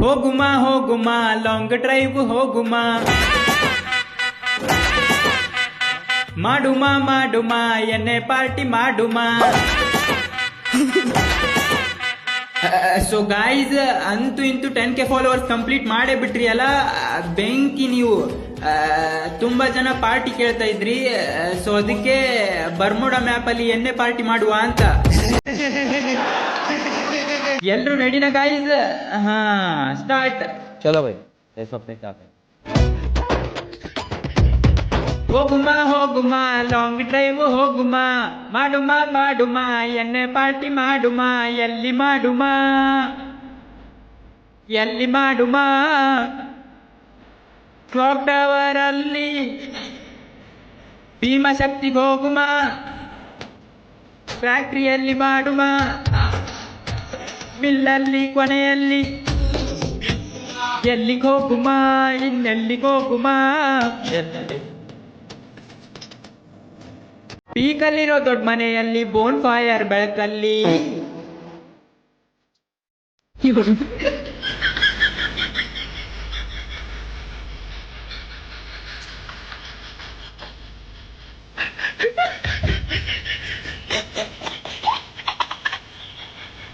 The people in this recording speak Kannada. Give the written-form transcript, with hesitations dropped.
ಹೋಗುಮಾ ಹೋಗುಮಾ ಲಾಂಗ್ ಡ್ರೈವ್ ಹೋಗುಮಾ ಮಾಡುಮಾ ಮಾಡುಮಾ ಎನ್ನೆ ಪಾರ್ಟಿ ಮಾಡುಮಾ. ಸೊ ಗಾಯ್ಸ್, ಅಂತೂ ಇಂತೂ 10K ಫಾಲೋವರ್ಸ್ ಕಂಪ್ಲೀಟ್ ಮಾಡೇ ಬಿಟ್ರಿ ಅಲ್ಲ. ಬೆಂಕಿ ನೀವು. ತುಂಬಾ ಜನ ಪಾರ್ಟಿ ಕೇಳ್ತಾ ಇದ್ರಿ. ಸೊ ಅದಕ್ಕೆ ಬರ್ಮುಡಾ ಮ್ಯಾಪ್ ಅಲ್ಲಿ ಎಣ್ಣೆ ಪಾರ್ಟಿ ಮಾಡುವ ಅಂತ. ಎಲ್ರು ರೆಡಿನ ಗಾಯ್ಸ್? ಹಾ, ಸ್ಟಾರ್ಟ್. चलो भाई let's अपने क्या करें. ಹೋಗುಮಾ ಹೋಗುಮಾ ಲಾಂಗ್ ಡ್ರೈವ್ ಹೋಗುಮಾ ಮಾಡುಮಾ ಮಾಡುಮಾ ಎಣ್ಣೆ ಪಾರ್ಟಿ ಮಾಡುಮಾ. ಎಲ್ಲಿ ಮಾಡುಮಾ ಎಲ್ಲಿ ಮಾಡುಮಾ? ಕ್ಲಾಕ್ ಟವರ್ ಅಲ್ಲಿ, ಭೀಮಶಕ್ತಿಗೆ ಹೋಗುಮಾ, ಫ್ಯಾಕ್ಟ್ರಿಯಲ್ಲಿ ಮಾಡುಮಾ, ಮಿಲ್ಲಲ್ಲಿ ಕೊನೆಯಲ್ಲಿ. ಎಲ್ಲಿಗೆ ಹೋಗುಮಾ ಇನ್ನೆಲ್ಲಿಗೆ ಹೋಗುಮಾ? ಪೀಕಲ್ಲಿರೋ ದೊಡ್ಡ ಮನೆಯಲ್ಲಿ ಬೋನ್ ಫೈರ್ ಬೆಳಕಲ್ಲಿ.